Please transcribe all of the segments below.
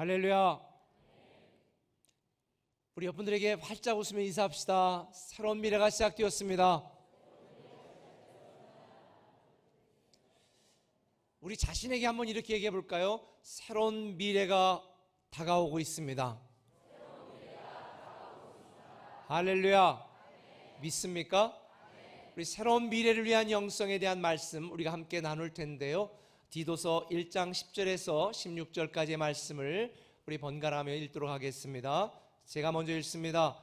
할렐루야. 우리 옆분들에게 활짝 웃으며 인사합시다. 새로운 미래가 시작되었습니다. 우리 자신에게 한번 이렇게 얘기해 볼까요? 새로운 미래가 다가오고 있습니다. 할렐루야. 믿습니까? 우리 새로운 미래를 위한 영성에 대한 말씀 우리가 함께 나눌 텐데요. 디도서 1장 10절에서 16절까지의 말씀을 우리 번갈아가며 읽도록 하겠습니다. 제가 먼저 읽습니다.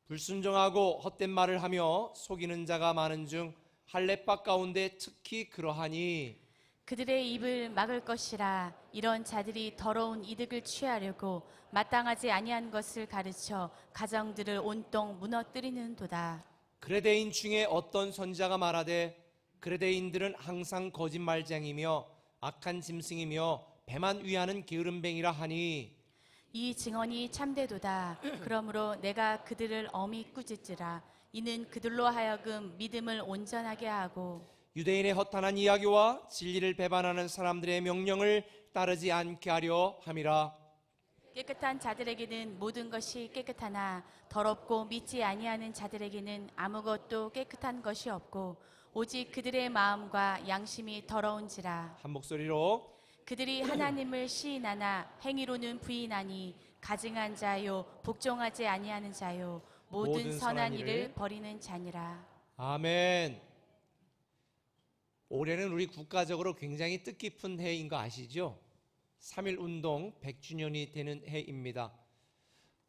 불순종하고 헛된 말을 하며 속이는 자가 많은 중 할례법 가운데 특히 그러하니 그들의 입을 막을 것이라. 이런 자들이 더러운 이득을 취하려고 마땅하지 아니한 것을 가르쳐 가정들을 온통 무너뜨리는도다. 그레데인 중에 어떤 선지자가 말하되 그레데인들은 항상 거짓말쟁이며 악한 짐승이며 배만 위하는 게으름뱅이라 하니 이 증언이 참되도다. 그러므로 내가 그들을 엄히 꾸짖으라. 이는 그들로 하여금 믿음을 온전하게 하고 유대인의 허탄한 이야기와 진리를 배반하는 사람들의 명령을 따르지 않게 하려 함이라. 깨끗한 자들에게는 모든 것이 깨끗하나 더럽고 믿지 아니하는 자들에게는 아무것도 깨끗한 것이 없고 오직 그들의 마음과 양심이 더러운지라. 한 목소리로 그들이 하나님을 시인하나 행위로는 부인하니 가증한 자요 복종하지 아니하는 자요 모든 선한 일을 버리는 자니라. 아멘. 올해는 우리 국가적으로 굉장히 뜻깊은 해인 거 아시죠? 3.1운동 100주년이 되는 해입니다.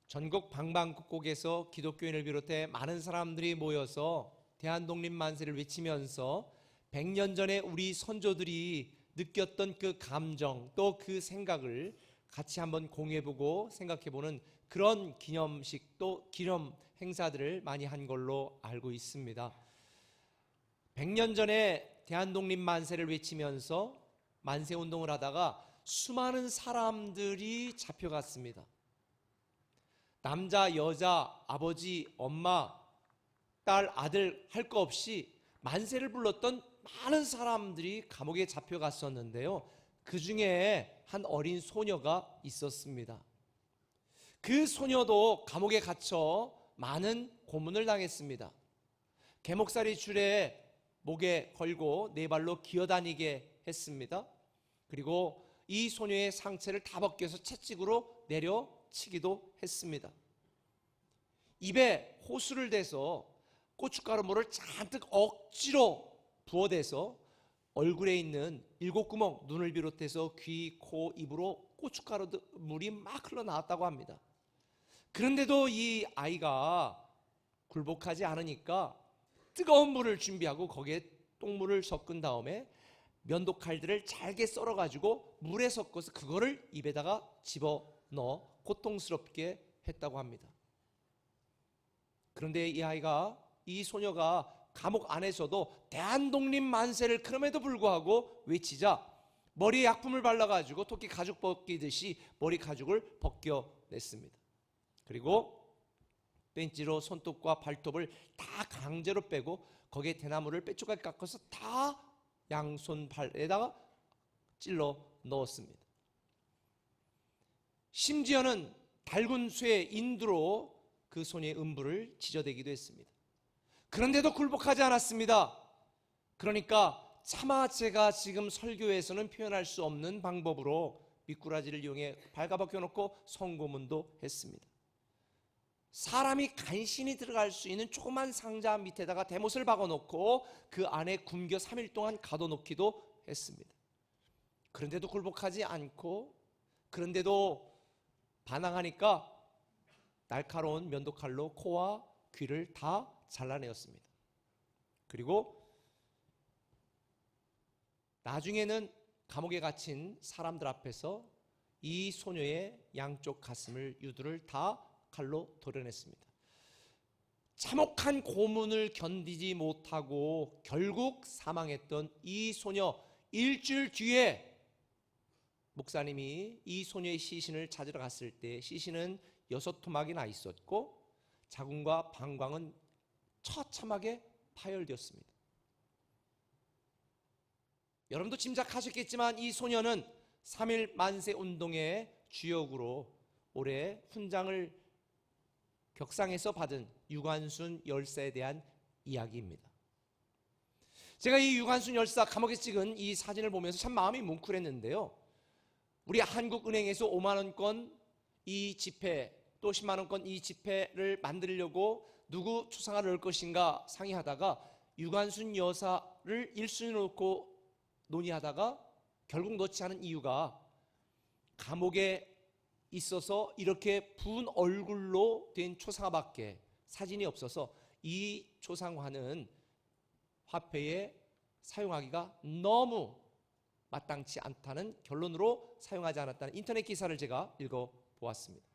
전국 방방곡곡에서 기독교인을 비롯해 많은 사람들이 모여서 대한독립만세를 외치면서 100년 전에 우리 선조들이 느꼈던 그 감정 또 그 생각을 같이 한번 공유해보고 생각해보는 그런 기념식 또 기념 행사들을 많이 한 걸로 알고 있습니다. 100년 전에 대한독립만세를 외치면서 만세운동을 하다가 수많은 사람들이 잡혀갔습니다. 남자, 여자, 아버지, 엄마, 딸, 아들 할 거 없이 만세를 불렀던 많은 사람들이 감옥에 잡혀갔었는데요. 그 중에 한 어린 소녀가 있었습니다. 그 소녀도 감옥에 갇혀 많은 고문을 당했습니다. 개목살이 줄에 목에 걸고 네 발로 기어다니게 했습니다. 그리고 이 소녀의 상체를 다 벗겨서 채찍으로 내려치기도 했습니다. 입에 호수를 대서 고춧가루 물을 잔뜩 억지로 부어대서 얼굴에 있는 7구멍, 눈을 비롯해서 귀, 코, 입으로 고춧가루 물이 막 흘러나왔다고 합니다. 그런데도 이 아이가 굴복하지 않으니까 뜨거운 물을 준비하고 거기에 똥물을 섞은 다음에 면도칼들을 잘게 썰어가지고 물에 섞어서 그거를 입에다가 집어넣어 고통스럽게 했다고 합니다. 그런데 이 소녀가 감옥 안에서도 대한독립 만세를 그럼에도 불구하고 외치자 머리에 약품을 발라가지고 토끼 가죽 벗기듯이 머리 가죽을 벗겨냈습니다. 그리고 벤치로 손톱과 발톱을 다 강제로 빼고 거기에 대나무를 빼쪽까지 깎아서 다 양손 발에다가 찔러 넣었습니다. 심지어는 달군 쇠 인두로 그 소녀의 음부를 지져대기도 했습니다. 그런데도 굴복하지 않았습니다. 그러니까 차마 제가 지금 설교에서는 표현할 수 없는 방법으로 미꾸라지를 이용해 발가벗겨 놓고 성고문도 했습니다. 사람이 간신히 들어갈 수 있는 조그만 상자 밑에다가 대못을 박아놓고 그 안에 굶겨 3일 동안 가둬놓기도 했습니다. 그런데도 굴복하지 않고 그런데도 반항하니까 날카로운 면도칼로 코와 귀를 다 잘라내었습니다. 그리고 나중에는 감옥에 갇힌 사람들 앞에서 이 소녀의 양쪽 가슴을 유두를 다 칼로 도려냈습니다. 참혹한 고문을 견디지 못하고 결국 사망했던 이 소녀, 일주일 뒤에 목사님이 이 소녀의 시신을 찾으러 갔을 때 시신은 6토막이 나 있었고 자궁과 방광은 처참하게 파열되었습니다. 여러분도 짐작하셨겠지만 이 소녀는 3.1 만세 운동의 주역으로 올해 훈장을 격상에서 받은 유관순 열사에 대한 이야기입니다. 제가 이 유관순 열사 감옥에 찍은 이 사진을 보면서 참 마음이 뭉클했는데요. 우리 한국은행에서 5만 원권 이 지폐 또 10만 원권 이 지폐를 만들려고 누구 초상화를 넣을 것인가 상의하다가 유관순 여사를 1순위로 놓고 논의하다가 결국 넣지 않은 이유가 감옥에 있어서 이렇게 부은 얼굴로 된 초상화밖에 사진이 없어서 이 초상화는 화폐에 사용하기가 너무 마땅치 않다는 결론으로 사용하지 않았다는 인터넷 기사를 제가 읽어보았습니다.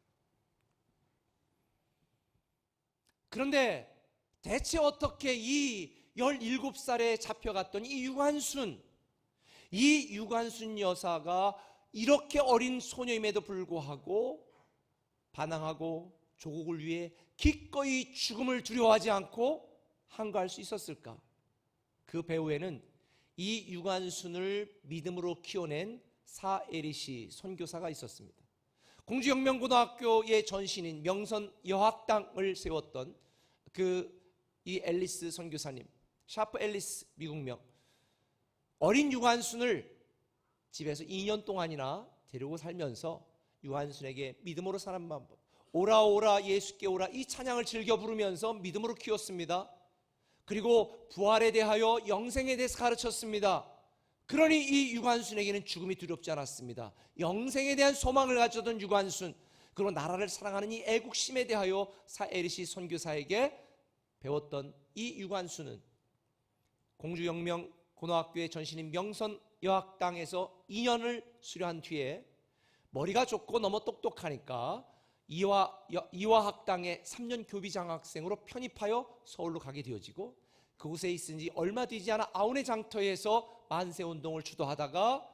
그런데 대체 어떻게 이 17살에 잡혀갔던 이 유관순 여사가 이렇게 어린 소녀임에도 불구하고 반항하고 조국을 위해 기꺼이 죽음을 두려워하지 않고 항거할 수 있었을까? 그 배후에는 이 유관순을 믿음으로 키워낸 사에리시 선교사가 있었습니다. 공주혁명고등학교의 전신인 명선여학당을 세웠던 이 앨리스 선교사님, 샤프 앨리스 미국명, 어린 유관순을 집에서 2년 동안이나 데리고 살면서 유관순에게 믿음으로 사는 방법, 오라 오라 예수께 오라 이 찬양을 즐겨 부르면서 믿음으로 키웠습니다. 그리고 부활에 대하여 영생에 대해서 가르쳤습니다. 그러니 이 유관순에게는 죽음이 두렵지 않았습니다. 영생에 대한 소망을 가졌던 유관순, 그리고 나라를 사랑하는 이 애국심에 대하여 사에리시 선교사에게 배웠던 이 유관순은 공주혁명고등학교의 전신인 명선여학당에서 2년을 수료한 뒤에 머리가 좋고 너무 똑똑하니까 이화학당의 3년 교비장학생으로 편입하여 서울로 가게 되어지고 그곳에 있은 지 얼마 되지 않아 아우네 장터에서 만세운동을 주도하다가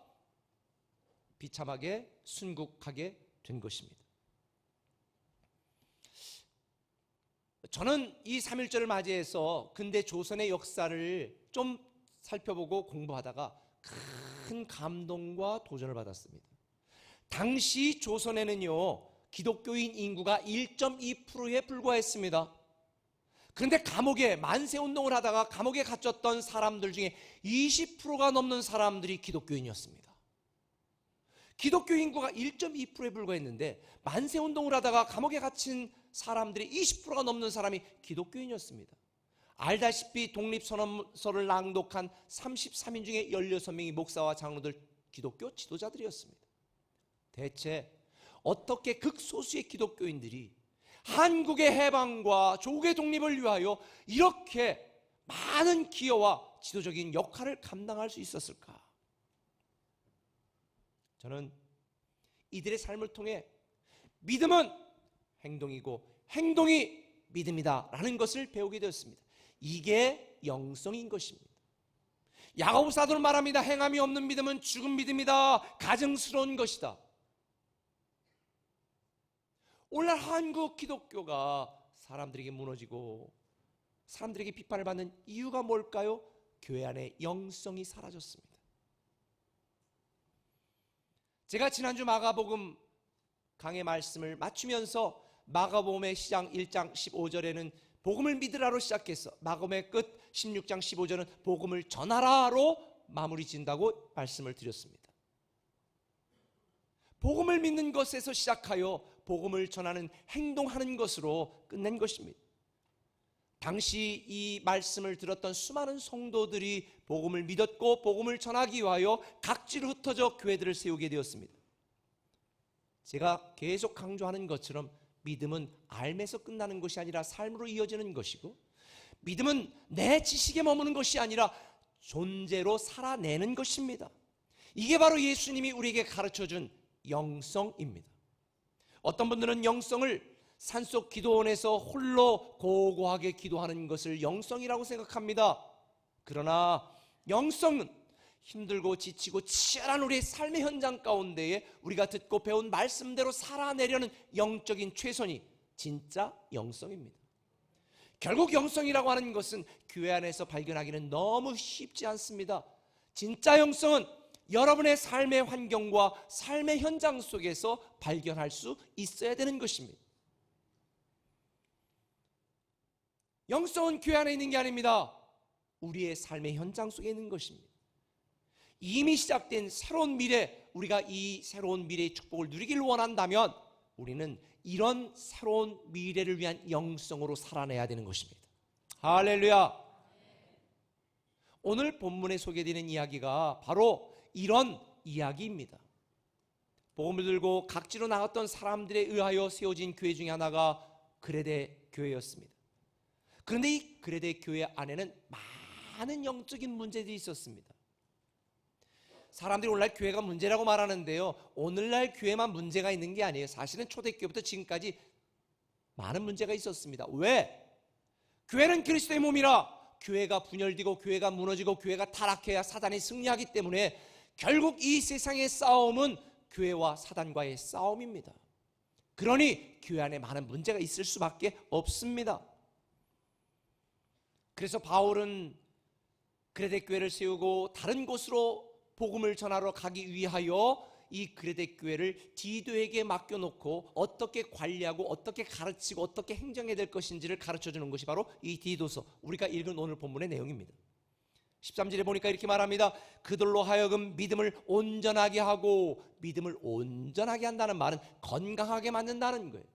비참하게 순국하게 된 것입니다. 저는 이 3.1절을 맞이해서 근대 조선의 역사를 좀 살펴보고 공부하다가 큰 감동과 도전을 받았습니다. 당시 조선에는요 기독교인 인구가 1.2%에 불과했습니다. 그런데 감옥에 만세운동을 하다가 감옥에 갇혔던 사람들 중에 20%가 넘는 사람들이 기독교인이었습니다. 기독교 인구가 1.2%에 불과했는데 만세운동을 하다가 감옥에 갇힌 사람들이 20%가 넘는 사람이 기독교인이었습니다. 알다시피 독립선언서를 낭독한 33인 중에 16명이 목사와 장로들 기독교 지도자들이었습니다. 대체 어떻게 극소수의 기독교인들이 한국의 해방과 조국의 독립을 위하여 이렇게 많은 기여와 지도적인 역할을 감당할 수 있었을까? 저는 이들의 삶을 통해 믿음은 행동이고 행동이 믿음이다 라는 것을 배우게 되었습니다. 이게 영성인 것입니다. 야고보 사도는 말합니다. 행함이 없는 믿음은 죽은 믿음이다. 가증스러운 것이다. 오늘날 한국 기독교가 사람들에게 무너지고 사람들에게 비판을 받는 이유가 뭘까요? 교회 안에 영성이 사라졌습니다. 제가 지난주 마가복음 강의 말씀을 맞추면서 마가복음의 시장 1장 15절에는 복음을 믿으라로 시작해서 마가복음의 끝 16장 15절은 복음을 전하라로 마무리 짓는다고 말씀을 드렸습니다. 복음을 믿는 것에서 시작하여 복음을 전하는 행동하는 것으로 끝낸 것입니다. 당시 이 말씀을 들었던 수많은 성도들이 복음을 믿었고 복음을 전하기 위하여 각지로 흩어져 교회들을 세우게 되었습니다. 제가 계속 강조하는 것처럼 믿음은 알면서 끝나는 것이 아니라 삶으로 이어지는 것이고 믿음은 내 지식에 머무는 것이 아니라 존재로 살아내는 것입니다. 이게 바로 예수님이 우리에게 가르쳐준 영성입니다. 어떤 분들은 영성을 산속 기도원에서 홀로 고고하게 기도하는 것을 영성이라고 생각합니다. 그러나 영성은 힘들고 지치고 치열한 우리의 삶의 현장 가운데에 우리가 듣고 배운 말씀대로 살아내려는 영적인 최선이 진짜 영성입니다. 결국 영성이라고 하는 것은 교회 안에서 발견하기는 너무 쉽지 않습니다. 진짜 영성은 여러분의 삶의 환경과 삶의 현장 속에서 발견할 수 있어야 되는 것입니다. 영성은 교회 안에 있는 게 아닙니다. 우리의 삶의 현장 속에 있는 것입니다. 이미 시작된 새로운 미래, 우리가 이 새로운 미래의 축복을 누리기를 원한다면 우리는 이런 새로운 미래를 위한 영성으로 살아내야 되는 것입니다. 할렐루야. 오늘 본문에 소개되는 이야기가 바로 이런 이야기입니다. 복음을 들고 각지로 나갔던 사람들에 의하여 세워진 교회 중에 하나가 그레데 교회였습니다. 그런데 이 그레데 교회 안에는 많은 영적인 문제들이 있었습니다. 사람들이 오늘날 교회가 문제라고 말하는데요, 오늘날 교회만 문제가 있는 게 아니에요. 사실은 초대교회부터 지금까지 많은 문제가 있었습니다. 왜? 교회는 그리스도의 몸이라 교회가 분열되고 교회가 무너지고 교회가 타락해야 사단이 승리하기 때문에 결국 이 세상의 싸움은 교회와 사단과의 싸움입니다. 그러니 교회 안에 많은 문제가 있을 수밖에 없습니다. 그래서 바울은 그레데 교회를 세우고 다른 곳으로 복음을 전하러 가기 위하여 이 그레데 교회를 디도에게 맡겨놓고 어떻게 관리하고 어떻게 가르치고 어떻게 행정해야 될 것인지를 가르쳐주는 것이 바로 이 디도서, 우리가 읽은 오늘 본문의 내용입니다. 13절에 보니까 이렇게 말합니다. 그들로 하여금 믿음을 온전하게 하고, 믿음을 온전하게 한다는 말은 건강하게 만든다는 거예요.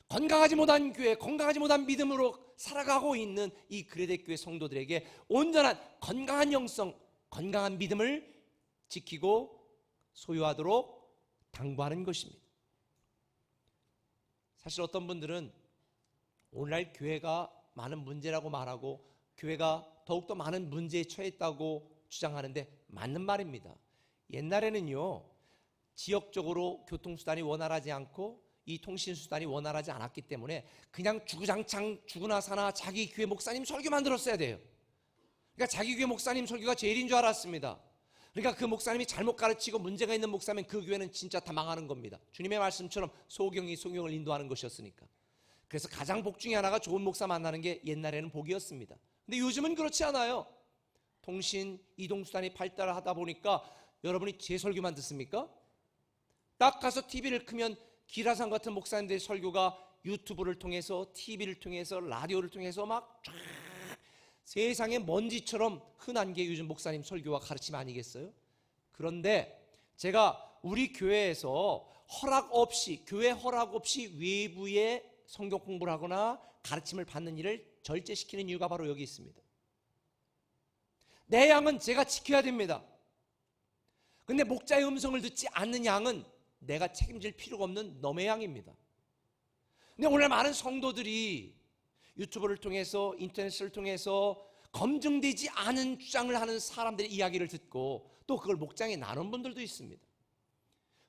건강하지 못한 교회, 건강하지 못한 믿음으로 살아가고 있는 이 그레데 교회 성도들에게 온전한 건강한 영성, 건강한 믿음을 지키고 소유하도록 당부하는 것입니다. 사실 어떤 분들은 오늘날 교회가 많은 문제라고 말하고 교회가 더욱더 많은 문제에 처했다고 주장하는데 맞는 말입니다. 옛날에는요, 지역적으로 교통수단이 원활하지 않고 이 통신수단이 원활하지 않았기 때문에 그냥 주구장창 죽으나 사나 자기 교회 목사님 설교만 들었어야 돼요. 그러니까 자기 교회 목사님 설교가 제일인 줄 알았습니다. 그러니까 그 목사님이 잘못 가르치고 문제가 있는 목사면 그 교회는 진짜 다 망하는 겁니다. 주님의 말씀처럼 소경이 소경을 인도하는 것이었으니까. 그래서 가장 복 중에 하나가 좋은 목사 만나는 게 옛날에는 복이었습니다. 근데 요즘은 그렇지 않아요. 통신, 이동수단이 발달하다 보니까 여러분이 제 설교만 듣습니까? 딱 가서 TV를 끄면 기라상 같은 목사님들의 설교가 유튜브를 통해서, TV를 통해서, 라디오를 통해서 막 쫙 세상에 먼지처럼 흔한 게 요즘 목사님 설교와 가르침 아니겠어요? 그런데 제가 우리 교회에서 허락 없이, 교회 허락 없이 외부에 성경 공부를 하거나 가르침을 받는 일을 절제시키는 이유가 바로 여기 있습니다. 내 양은 제가 지켜야 됩니다. 근데 목자의 음성을 듣지 않는 양은 내가 책임질 필요가 없는 넘의 양입니다. 근데 오늘 많은 성도들이 유튜브를 통해서, 인터넷을 통해서 검증되지 않은 주장을 하는 사람들의 이야기를 듣고 또 그걸 목장에 나눈 분들도 있습니다.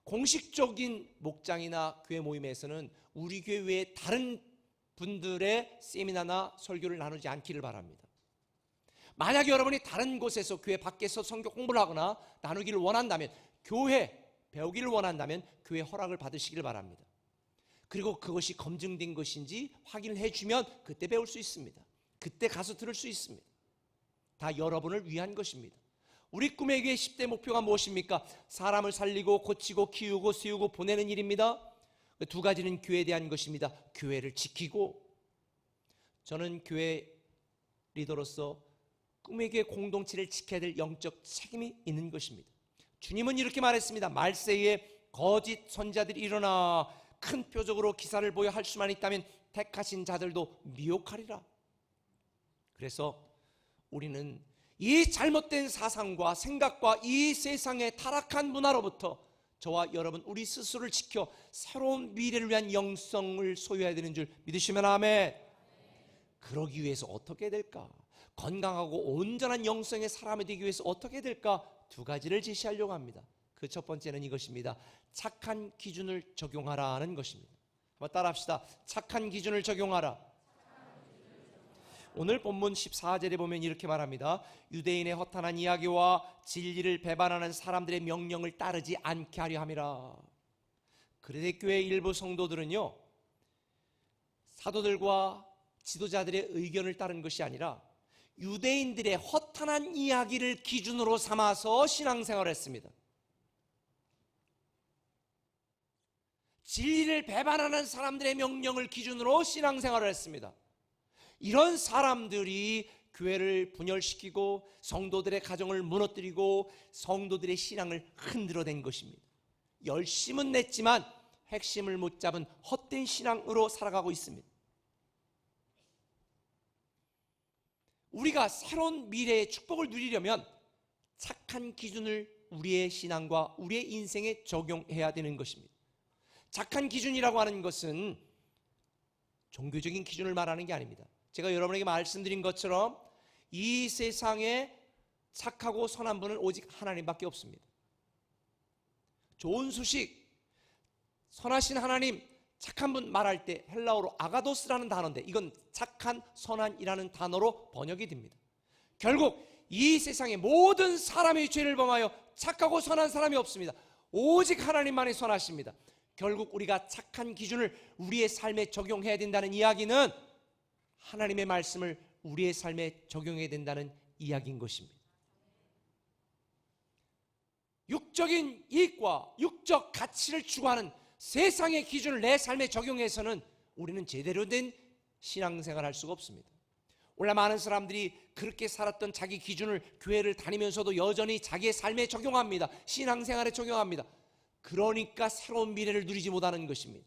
공식적인 목장이나 교회 모임에서는 우리 교회 외에 다른 분들의 세미나나 설교를 나누지 않기를 바랍니다. 만약 여러분이 다른 곳에서, 교회 밖에서 성경 공부를 하거나 나누기를 원한다면, 교회 배우기를 원한다면 교회 허락을 받으시기를 바랍니다. 그리고 그것이 검증된 것인지 확인을 해주면 그때 배울 수 있습니다. 그때 가서 들을 수 있습니다. 다 여러분을 위한 것입니다. 우리 꿈의 교회 10대 목표가 무엇입니까? 사람을 살리고 고치고 키우고 세우고 보내는 일입니다. 두 가지는 교회에 대한 것입니다. 교회를 지키고, 저는 교회 리더로서 꿈의 교회 공동체를 지켜야 될 영적 책임이 있는 것입니다. 주님은 이렇게 말했습니다. 말세에 거짓 선지자들이 일어나 큰 표적으로 기사를 보여 할 수만 있다면 택하신 자들도 미혹하리라. 그래서 우리는 이 잘못된 사상과 생각과 이 세상의 타락한 문화로부터 저와 여러분, 우리 스스로를 지켜 새로운 미래를 위한 영성을 소유해야 되는 줄 믿으시면 아멘. 그러기 위해서 어떻게 해야 될까? 건강하고 온전한 영성의 사람이 되기 위해서 어떻게 해야 될까? 두 가지를 제시하려고 합니다. 그 첫 번째는 이것입니다. 착한 기준을 적용하라는 것입니다. 한번 따라합시다. 착한 기준을 적용하라. 오늘 본문 14절에 보면 이렇게 말합니다. 유대인의 허탄한 이야기와 진리를 배반하는 사람들의 명령을 따르지 않게 하려 함이라. 그레데 교회 일부 성도들은요, 사도들과 지도자들의 의견을 따른 것이 아니라 유대인들의 허탄한 이야기를 기준으로 삼아서 신앙생활을 했습니다. 진리를 배반하는 사람들의 명령을 기준으로 신앙생활을 했습니다. 이런 사람들이 교회를 분열시키고 성도들의 가정을 무너뜨리고 성도들의 신앙을 흔들어댄 것입니다. 열심은 냈지만 핵심을 못 잡은 헛된 신앙으로 살아가고 있습니다. 우리가 새로운 미래의 축복을 누리려면 착한 기준을 우리의 신앙과 우리의 인생에 적용해야 되는 것입니다. 착한 기준이라고 하는 것은 종교적인 기준을 말하는 게 아닙니다. 제가 여러분에게 말씀드린 것처럼 이 세상에 착하고 선한 분은 오직 하나님밖에 없습니다. 좋은 소식, 선하신 하나님, 착한 분 말할 때 헬라어로 아가도스라는 단어인데 이건 착한, 선한이라는 단어로 번역이 됩니다. 결국 이 세상의 모든 사람의 죄를 범하여 착하고 선한 사람이 없습니다. 오직 하나님만이 선하십니다. 결국 우리가 착한 기준을 우리의 삶에 적용해야 된다는 이야기는 하나님의 말씀을 우리의 삶에 적용해야 된다는 이야기인 것입니다. 육적인 이익과 육적 가치를 추구하는 세상의 기준을 내 삶에 적용해서는 우리는 제대로 된 신앙생활을 할 수가 없습니다. 원래 많은 사람들이 그렇게 살았던 자기 기준을 교회를 다니면서도 여전히 자기의 삶에 적용합니다. 신앙생활에 적용합니다. 그러니까 새로운 미래를 누리지 못하는 것입니다.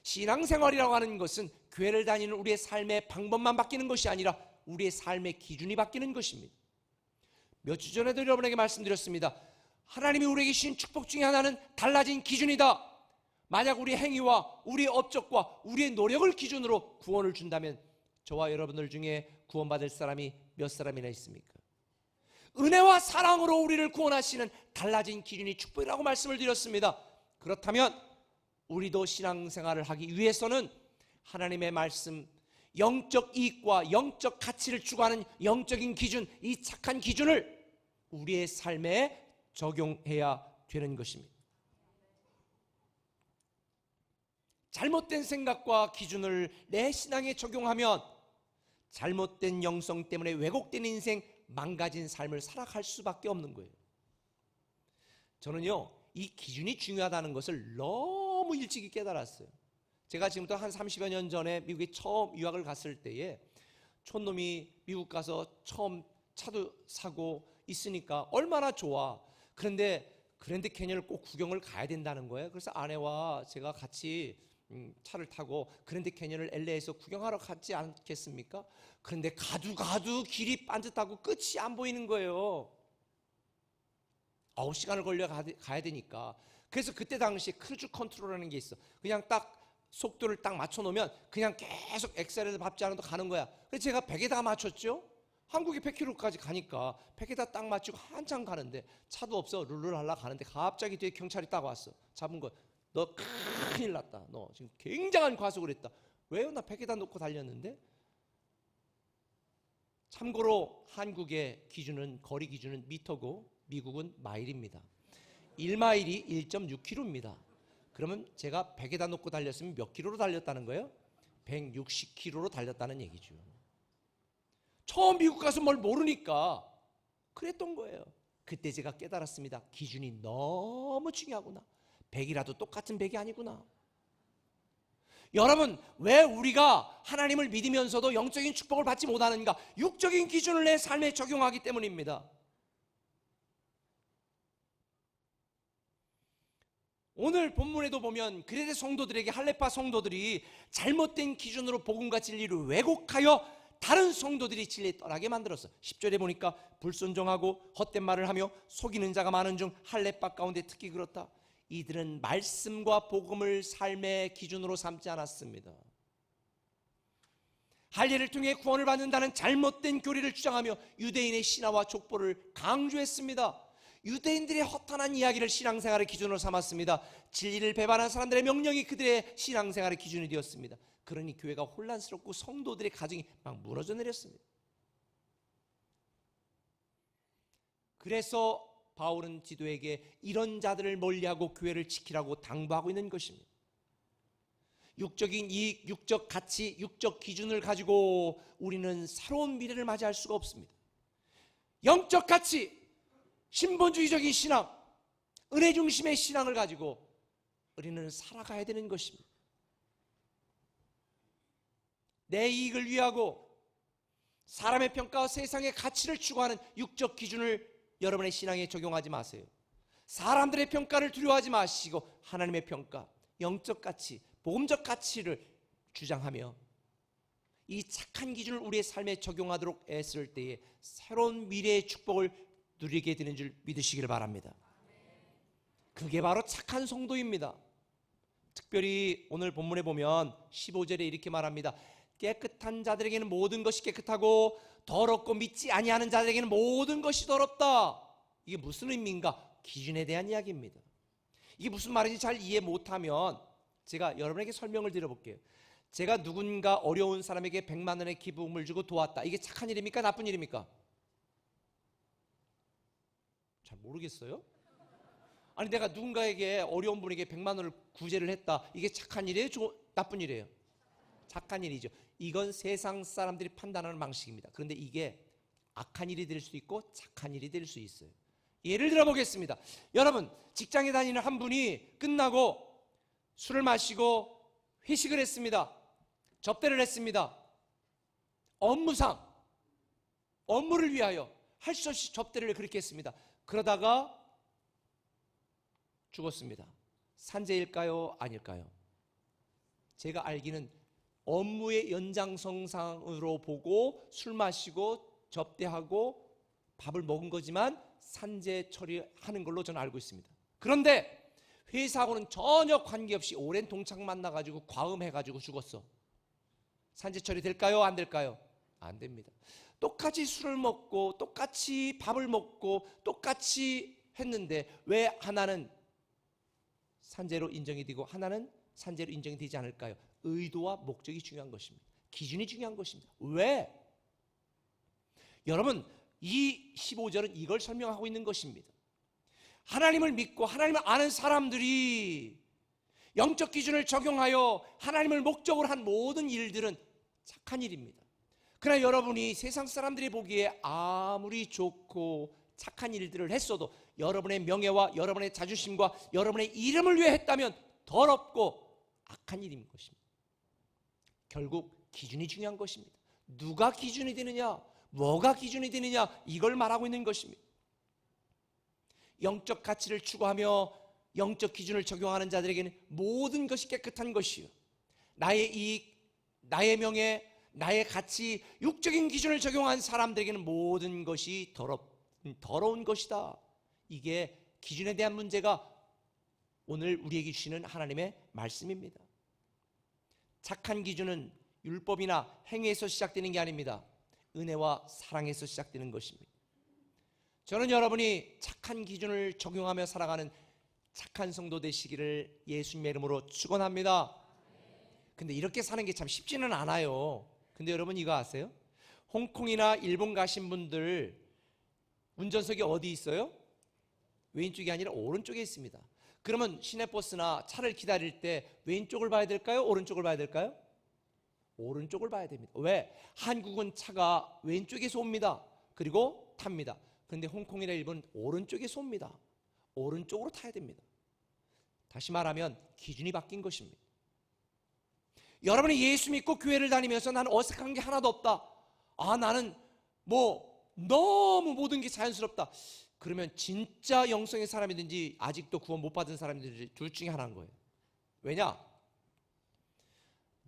신앙생활이라고 하는 것은 교회를 다니는 우리의 삶의 방법만 바뀌는 것이 아니라 우리의 삶의 기준이 바뀌는 것입니다. 몇 주 전에도 여러분에게 말씀드렸습니다. 하나님이 우리에게 주신 축복 중에 하나는 달라진 기준이다. 만약 우리 행위와 우리의 업적과 우리의 노력을 기준으로 구원을 준다면 저와 여러분들 중에 구원받을 사람이 몇 사람이나 있습니까? 은혜와 사랑으로 우리를 구원하시는 달라진 기준이 축복이라고 말씀을 드렸습니다. 그렇다면 우리도 신앙생활을 하기 위해서는 하나님의 말씀, 영적 이익과 영적 가치를 추구하는 영적인 기준, 이 착한 기준을 우리의 삶에 적용해야 되는 것입니다. 잘못된 생각과 기준을 내 신앙에 적용하면 잘못된 영성 때문에 왜곡된 인생, 망가진 삶을 살아갈 수밖에 없는 거예요. 저는요, 이 기준이 중요하다는 것을 너무 일찍이 깨달았어요. 제가 지금부터 한 30여 년 전에 미국에 처음 유학을 갔을 때에 촌놈이 미국 가서 처음 차도 사고 있으니까 얼마나 좋아. 그런데 그랜드 캐니언을 꼭 구경을 가야 된다는 거예요. 그래서 아내와 제가 같이 차를 타고 그랜드 캐니언을 LA에서 구경하러 갔지 않겠습니까? 그런데 가도 길이 빤듯하고 끝이 안 보이는 거예요. 9시간을 걸려 가야 되니까. 그래서 그때 당시 크루즈 컨트롤이라는 게 있어. 그냥 딱 속도를 딱 맞춰놓으면 그냥 계속 엑셀에서 밟지 않아도 가는 거야. 그래서 제가 100에다 맞췄죠. 한국에 100km까지 가니까 100에다 딱 맞추고 한참 가는데 차도 없어. 룰루랄라 가는데 갑자기 뒤에 경찰이 딱 왔어. 잡은 거. 너 큰일 났다. 너 지금 굉장한 과속을 했다. 왜요? 나 100에다 놓고 달렸는데. 참고로 한국의 기준은, 거리 기준은 미터고 미국은 마일입니다. 1마일이 1.6km입니다. 그러면 제가 100에다 놓고 달렸으면 몇 킬로로 달렸다는 거예요? 160km로 달렸다는 얘기죠. 처음 미국 가서 뭘 모르니까 그랬던 거예요. 그때 제가 깨달았습니다. 기준이 너무 중요하구나. 100이라도 똑같은 100이 아니구나. 여러분, 왜 우리가 하나님을 믿으면서도 영적인 축복을 받지 못하는가? 육적인 기준을 내 삶에 적용하기 때문입니다. 오늘 본문에도 보면 그레데 성도들에게, 할레파 성도들이 잘못된 기준으로 복음과 진리를 왜곡하여 다른 성도들이 진리에 떠나게 만들었어. 10절에 보니까 불순종하고 헛된 말을 하며 속이는 자가 많은 중 할레파 가운데 특히 그렇다. 이들은 말씀과 복음을 삶의 기준으로 삼지 않았습니다. 할례를 통해 구원을 받는다는 잘못된 교리를 주장하며 유대인의 신화와 족보를 강조했습니다. 유대인들의 허탄한 이야기를 신앙생활의 기준으로 삼았습니다. 진리를 배반한 사람들의 명령이 그들의 신앙생활의 기준이 되었습니다. 그러니 교회가 혼란스럽고 성도들의 가정이 막 무너져 내렸습니다. 그래서 바울은 디도에게 이런 자들을 멀리하고 교회를 지키라고 당부하고 있는 것입니다. 육적인 이익, 육적 가치, 육적 기준을 가지고 우리는 새로운 미래를 맞이할 수가 없습니다. 영적 가치, 신본주의적인 신앙, 은혜 중심의 신앙을 가지고 우리는 살아가야 되는 것입니다. 내 이익을 위하고 사람의 평가와 세상의 가치를 추구하는 육적 기준을 여러분의 신앙에 적용하지 마세요. 사람들의 평가를 두려워하지 마시고 하나님의 평가, 영적 가치, 복음적 가치를 주장하며 이 착한 기준을 우리의 삶에 적용하도록 했을 때에 새로운 미래의 축복을 누리게 되는 줄 믿으시기를 바랍니다. 그게 바로 착한 성도입니다. 특별히 오늘 본문에 보면 15절에 이렇게 말합니다. 깨끗한 자들에게는 모든 것이 깨끗하고 더럽고 믿지 아니하는 자들에게는 모든 것이 더럽다. 이게 무슨 의미인가? 기준에 대한 이야기입니다. 이게 무슨 말인지 잘 이해 못하면 제가 여러분에게 설명을 드려볼게요. 제가 누군가 어려운 사람에게 100만 원의 기부금을 주고 도왔다. 이게 착한 일입니까? 나쁜 일입니까? 잘 모르겠어요. 아니 내가 누군가에게 어려운 분에게 100만 원을 구제를 했다. 이게 착한 일이에요? 나쁜 일이에요? 착한 일이죠. 이건 세상 사람들이 판단하는 방식입니다. 그런데 이게 악한 일이 될 수 있고 착한 일이 될 수 있어요. 예를 들어 보겠습니다. 여러분 직장에 다니는 한 분이 끝나고 술을 마시고 회식을 했습니다. 접대를 했습니다. 업무상 업무를 위하여 할 수 없이 접대를 그렇게 했습니다. 그러다가 죽었습니다. 산재일까요? 아닐까요? 제가 알기는 업무의 연장선상으로 보고 술 마시고 접대하고 밥을 먹은 거지만 산재 처리하는 걸로 저는 알고 있습니다. 그런데 회사하고는 전혀 관계없이 오랜 동창 만나가지고 과음해가지고 죽었어. 산재 처리 될까요? 안 될까요? 안 됩니다. 똑같이 술을 먹고 똑같이 밥을 먹고 똑같이 했는데 왜 하나는 산재로 인정이 되고 하나는 산재로 인정이 되지 않을까요? 의도와 목적이 중요한 것입니다. 기준이 중요한 것입니다. 왜? 여러분 이 15절은 이걸 설명하고 있는 것입니다. 하나님을 믿고 하나님을 아는 사람들이 영적 기준을 적용하여 하나님을 목적으로 한 모든 일들은 착한 일입니다. 그러나 여러분이 세상 사람들이 보기에 아무리 좋고 착한 일들을 했어도 여러분의 명예와 여러분의 자존심과 여러분의 이름을 위해 했다면 더럽고 악한 일인 것입니다. 결국 기준이 중요한 것입니다. 누가 기준이 되느냐, 뭐가 기준이 되느냐, 이걸 말하고 있는 것입니다. 영적 가치를 추구하며 영적 기준을 적용하는 자들에게는 모든 것이 깨끗한 것이요, 나의 이익, 나의 명예, 나의 가치, 육적인 기준을 적용한 사람들에게는 모든 것이 더러운 것이다. 이게 기준에 대한 문제가 오늘 우리에게 주시는 하나님의 말씀입니다. 착한 기준은 율법이나 행위에서 시작되는 게 아닙니다. 은혜와 사랑에서 시작되는 것입니다. 저는 여러분이 착한 기준을 적용하며 살아가는 착한 성도 되시기를 예수님의 이름으로 축원합니다. 근데 이렇게 사는 게 참 쉽지는 않아요. 근데 여러분 이거 아세요? 홍콩이나 일본 가신 분들 운전석이 어디 있어요? 왼쪽이 아니라 오른쪽에 있습니다. 그러면 시내버스나 차를 기다릴 때 왼쪽을 봐야 될까요? 오른쪽을 봐야 될까요? 오른쪽을 봐야 됩니다. 왜? 한국은 차가 왼쪽에서 옵니다. 그리고 탑니다. 그런데 홍콩이나 일본은 오른쪽에서 옵니다. 오른쪽으로 타야 됩니다. 다시 말하면 기준이 바뀐 것입니다. 여러분이 예수 믿고 교회를 다니면서 나는 어색한 게 하나도 없다. 나는 너무 모든 게 자연스럽다. 그러면 진짜 영성의 사람이든지 아직도 구원 못 받은 사람이든지 둘 중에 하나인 거예요. 왜냐?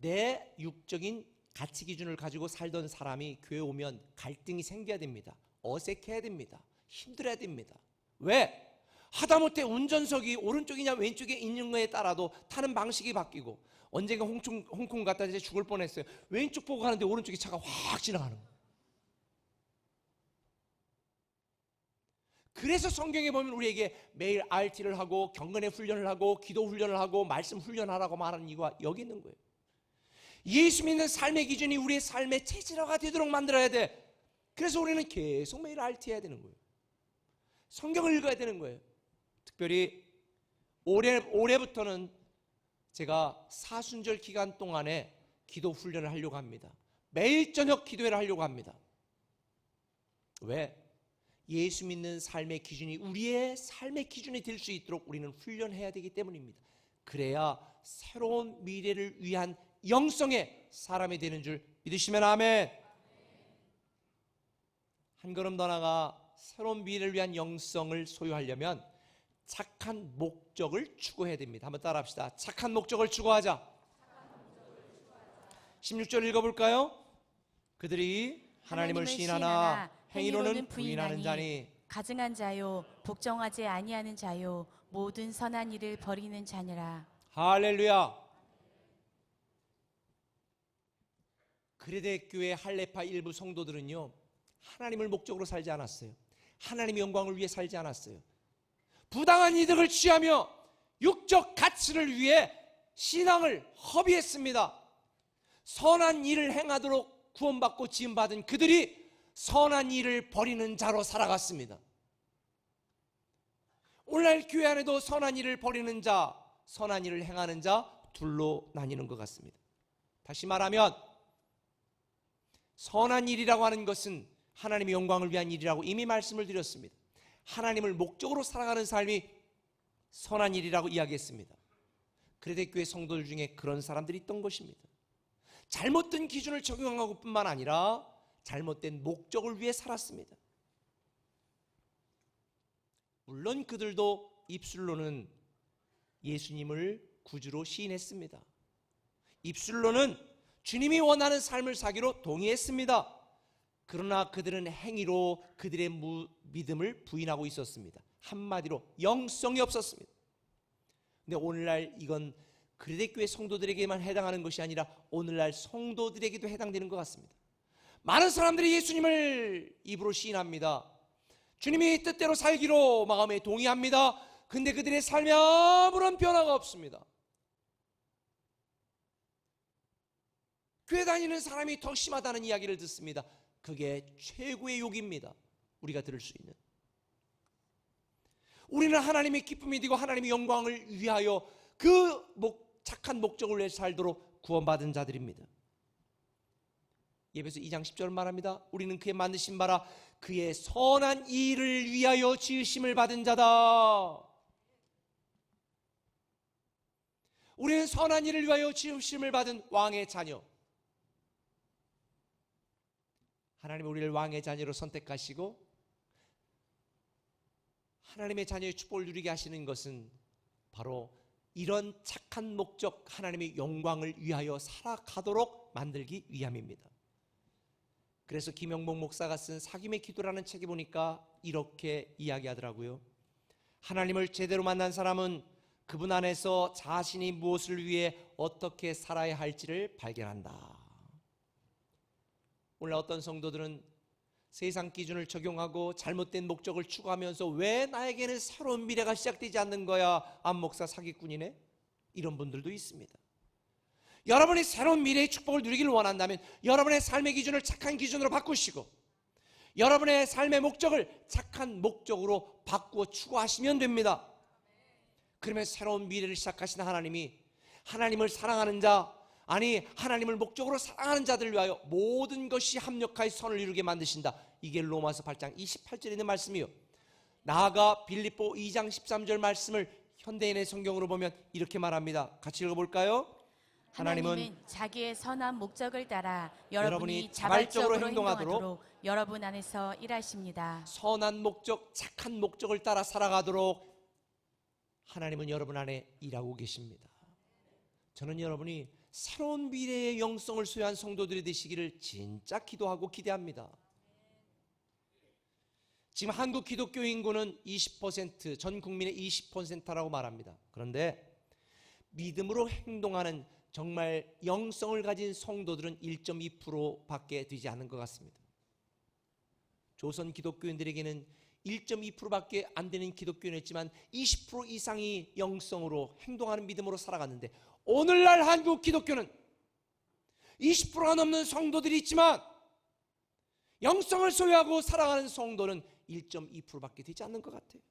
내 육적인 가치 기준을 가지고 살던 사람이 교회 오면 갈등이 생겨야 됩니다. 어색해야 됩니다. 힘들어야 됩니다. 왜? 하다못해 운전석이 오른쪽이냐 왼쪽에 있는 거에 따라도 타는 방식이 바뀌고, 언젠가 홍콩 갔다 이제 죽을 뻔했어요. 왼쪽 보고 가는데 오른쪽에 차가 확 지나가는 거예요. 그래서 성경에 보면 우리에게 매일 RT를 하고 경건의 훈련을 하고 기도 훈련을 하고 말씀 훈련하라고 말하는 이유가 여기 있는 거예요. 예수 믿는 삶의 기준이 우리의 삶의 체질화가 되도록 만들어야 돼. 그래서 우리는 계속 매일 RT 해야 되는 거예요. 성경을 읽어야 되는 거예요. 특별히 올해부터는 제가 사순절 기간 동안에 기도 훈련을 하려고 합니다. 매일 저녁 기도회를 하려고 합니다. 왜? 예수 믿는 삶의 기준이 우리의 삶의 기준이 될 수 있도록 우리는 훈련해야 되기 때문입니다. 그래야 새로운 미래를 위한 영성의 사람이 되는 줄 믿으시면 아멘. 한 걸음 더 나아가 새로운 미래를 위한 영성을 소유하려면 착한 목적을 추구해야 됩니다. 한번 따라합시다. 착한 목적을 추구하자. 16절 읽어볼까요? 그들이 하나님을 시인하나 행위로는 부인하는 자니 가증한 자요 복종하지 아니하는 자요 모든 선한 일을 버리는 자니라. 할렐루야. 그레데 교회 할레파 일부 성도들은요, 하나님을 목적으로 살지 않았어요. 하나님의 영광을 위해 살지 않았어요. 부당한 이득을 취하며 육적 가치를 위해 신앙을 허비했습니다. 선한 일을 행하도록 구원받고 지음받은 그들이 선한 일을 버리는 자로 살아갔습니다. 오늘날 교회 안에도 선한 일을 버리는 자, 선한 일을 행하는 자 둘로 나뉘는 것 같습니다. 다시 말하면 선한 일이라고 하는 것은 하나님의 영광을 위한 일이라고 이미 말씀을 드렸습니다. 하나님을 목적으로 살아가는 삶이 선한 일이라고 이야기했습니다. 그레데 교회 성도들 중에 그런 사람들이 있던 것입니다. 잘못된 기준을 적용한 것뿐만 아니라 잘못된 목적을 위해 살았습니다. 물론 그들도 입술로는 예수님을 구주로 시인했습니다. 입술로는 주님이 원하는 삶을 사기로 동의했습니다. 그러나 그들은 행위로 그들의 믿음을 부인하고 있었습니다. 한마디로 영성이 없었습니다. 근데 오늘날 이건 그레데 교회 성도들에게만 해당하는 것이 아니라 오늘날 성도들에게도 해당되는 것 같습니다. 많은 사람들이 예수님을 입으로 시인합니다. 주님이 뜻대로 살기로 마음에 동의합니다. 근데 그들의 삶에 아무런 변화가 없습니다. 교회 다니는 사람이 더 심하다는 이야기를 듣습니다. 그게 최고의 욕입니다. 우리가 들을 수 있는. 우리는 하나님의 기쁨이 되고 하나님의 영광을 위하여 그 착한 목적을 위해 살도록 구원받은 자들입니다. 예배서 2장 10절 말합니다. 우리는 그의 만드신 바라 그의 선한 일을 위하여 지으심을 받은 자다. 우리는 선한 일을 위하여 지으심을 받은 왕의 자녀. 하나님은 우리를 왕의 자녀로 선택하시고 하나님의 자녀의 축복을 누리게 하시는 것은 바로 이런 착한 목적, 하나님의 영광을 위하여 살아가도록 만들기 위함입니다. 그래서 김영복 목사가 쓴 사귐의 기도라는 책에 보니까 이렇게 이야기하더라고요. 하나님을 제대로 만난 사람은 그분 안에서 자신이 무엇을 위해 어떻게 살아야 할지를 발견한다. 오늘 어떤 성도들은 세상 기준을 적용하고 잘못된 목적을 추구하면서 왜 나에게는 새로운 미래가 시작되지 않는 거야? 안 목사 사기꾼이네? 이런 분들도 있습니다. 여러분이 새로운 미래의 축복을 누리기를 원한다면 여러분의 삶의 기준을 착한 기준으로 바꾸시고 여러분의 삶의 목적을 착한 목적으로 바꾸어 추구하시면 됩니다. 그러면 새로운 미래를 시작하신 하나님이 하나님을 사랑하는 자, 아니 하나님을 목적으로 사랑하는 자들을 위하여 모든 것이 합력하여 선을 이루게 만드신다. 이게 로마서 8장 28절에 있는 말씀이요. 나아가 빌립보 2장 13절 말씀을 현대인의 성경으로 보면 이렇게 말합니다. 같이 읽어볼까요? 하나님은 자기의 선한 목적을 따라 여러분이 자발적으로 행동하도록 여러분 안에서 일하십니다. 선한 목적, 착한 목적을 따라 살아가도록 하나님은 여러분 안에 일하고 계십니다. 저는 여러분이 새로운 미래의 영성을 소유한 성도들이 되시기를 진짜 기도하고 기대합니다. 지금 한국 기독교 인구는 20%, 전 국민의 20%라고 말합니다. 그런데 믿음으로 행동하는 정말 영성을 가진 성도들은 1.2%밖에 되지 않은 것 같습니다. 조선 기독교인들에게는 1.2%밖에 안 되는 기독교인이었지만 20% 이상이 영성으로 행동하는 믿음으로 살아갔는데 오늘날 한국 기독교는 20%가 넘는 성도들이 있지만 영성을 소유하고 살아가는 성도는 1.2%밖에 되지 않는 것 같아요.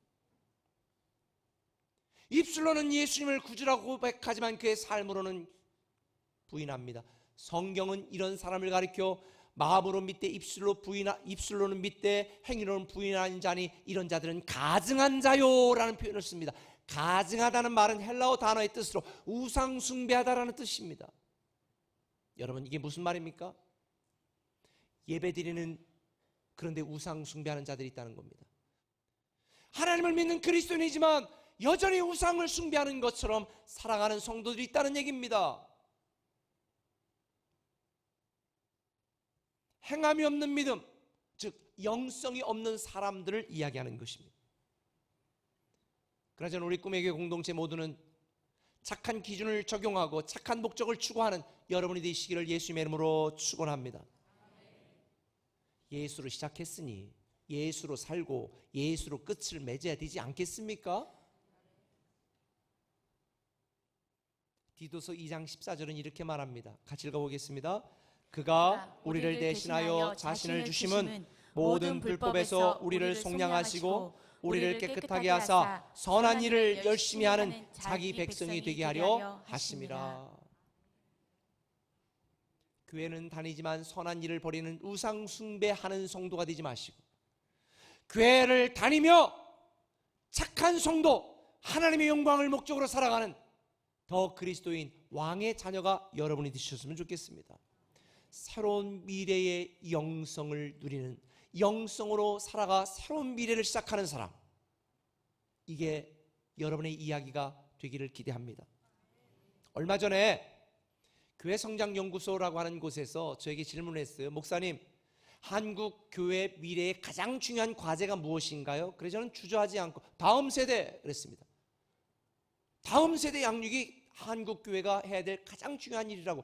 입술로는 예수님을 구주라고 고백하지만 그의 삶으로는 부인합니다. 성경은 이런 사람을 가리켜 마음으로 믿되 입술로는 믿되 행위로는 부인하는 자니 이런 자들은 가증한 자요라는 표현을 씁니다. 가증하다는 말은 헬라어 단어의 뜻으로 우상 숭배하다라는 뜻입니다. 여러분, 이게 무슨 말입니까? 예배드리는, 그런데 우상 숭배하는 자들이 있다는 겁니다. 하나님을 믿는 그리스도인이지만 여전히 우상을 숭배하는 것처럼 살아가는 성도들이 있다는 얘기입니다. 행함이 없는 믿음, 즉 영성이 없는 사람들을 이야기하는 것입니다. 그러나 저는 우리 꿈의 교회 공동체 모두는 착한 기준을 적용하고 착한 목적을 추구하는 여러분이 되시기를 예수님의 이름으로 축원합니다. 예수로 시작했으니 예수로 살고 예수로 끝을 맺어야 되지 않겠습니까? 디도서 2장 14절은 이렇게 말합니다. 같이 읽어보겠습니다. 그가 우리를 대신하여 자신을 주심은 모든 불법에서 우리를 속량하시고 우리를 깨끗하게 하사 선한 일을 열심히 하는 자기 백성이 되게 하려 하심이라. 교회는 다니지만 선한 일을 벌이는 우상 숭배하는 성도가 되지 마시고, 교회를 다니며 착한 성도, 하나님의 영광을 목적으로 살아가는 더 그리스도인 왕의 자녀가 여러분이 되셨으면 좋겠습니다. 새로운 미래의 영성을 누리는, 영성으로 살아가 새로운 미래를 시작하는 사람, 이게 여러분의 이야기가 되기를 기대합니다. 얼마 전에 교회 성장연구소라고 하는 곳에서 저에게 질문을 했어요. 목사님, 한국 교회 미래의 가장 중요한 과제가 무엇인가요? 그래서 저는 주저하지 않고 다음 세대 그랬습니다. 다음 세대 양육이 한국 교회가 해야 될 가장 중요한 일이라고.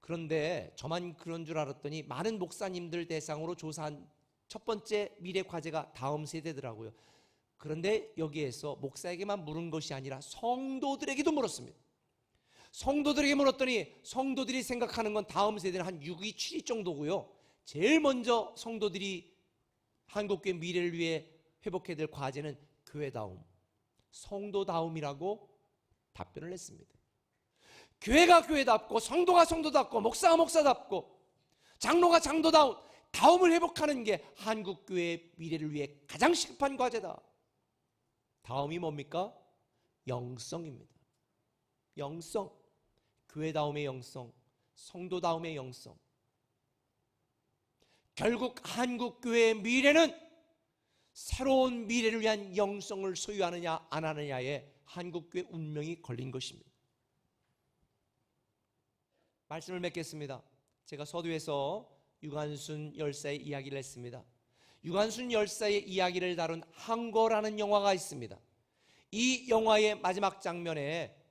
그런데 저만 그런 줄 알았더니 많은 목사님들 대상으로 조사한 첫 번째 미래 과제가 다음 세대더라고요. 그런데 여기에서 목사에게만 물은 것이 아니라 성도들에게도 물었습니다. 성도들에게 물었더니 성도들이 생각하는 건 다음 세대는 한 6위, 7위 정도고요. 제일 먼저 성도들이 한국교회 미래를 위해 회복해야 될 과제는 교회다움, 성도다움이라고 답변을 했습니다. 교회가 교회답고 성도가 성도답고 목사가 목사답고 장로가 장로다운 다움을 회복하는 게 한국교회의 미래를 위해 가장 시급한 과제다. 다음이 뭡니까? 영성입니다. 영성, 교회다움의 영성, 성도다움의 영성. 결국 한국교회의 미래는 새로운 미래를 위한 영성을 소유하느냐 안 하느냐에 한국교회 운명이 걸린 것입니다. 말씀을 맺겠습니다. 제가 서두에서 유관순 열사의 이야기를 했습니다. 유관순 열사의 이야기를 다룬 항거라는 영화가 있습니다. 이 영화의 마지막 장면에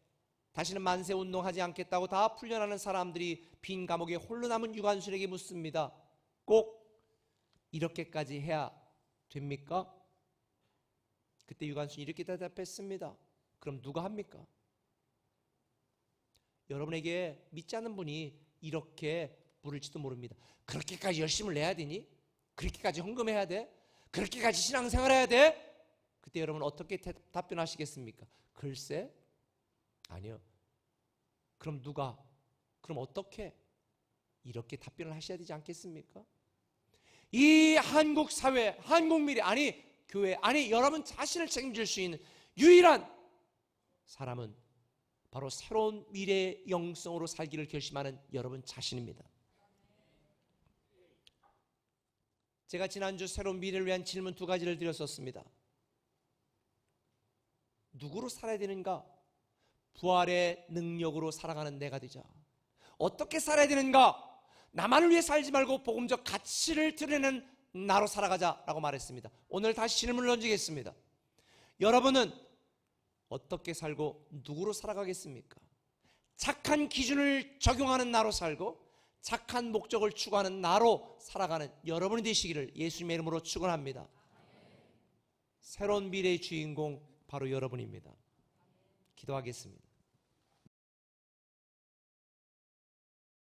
다시는 만세운동하지 않겠다고 다 풀려나는 사람들이 빈 감옥에 홀로 남은 유관순에게 묻습니다. 꼭 이렇게까지 해야 됩니까? 그때 유관순이 이렇게 대답했습니다. 그럼 누가 합니까? 여러분에게 믿지 않는 분이 이렇게 물을지도 모릅니다. 그렇게까지 열심을 내야 되니? 그렇게까지 헌금해야 돼? 그렇게까지 신앙생활해야 돼? 그때 여러분 어떻게 답변하시겠습니까? 글쎄, 아니요. 그럼 누가? 그럼 어떻게? 이렇게 답변을 하셔야 되지 않겠습니까? 이 한국 사회, 한국 미래, 아니 교회, 아니 여러분 자신을 책임질 수 있는 유일한 사람은 바로 새로운 미래의 영성으로 살기를 결심하는 여러분 자신입니다. 제가 지난주 새로운 미래를 위한 질문 2가지를 드렸었습니다. 누구로 살아야 되는가? 부활의 능력으로 살아가는 내가 되자. 어떻게 살아야 되는가? 나만을 위해 살지 말고 복음적 가치를 드러내는 나로 살아가자라고 말했습니다. 오늘 다시 질문을 던지겠습니다. 여러분은 어떻게 살고 누구로 살아가겠습니까? 착한 기준을 적용하는 나로 살고 착한 목적을 추구하는 나로 살아가는 여러분이 되시기를 예수님의 이름으로 축원합니다. 새로운 미래의 주인공 바로 여러분입니다. 기도하겠습니다.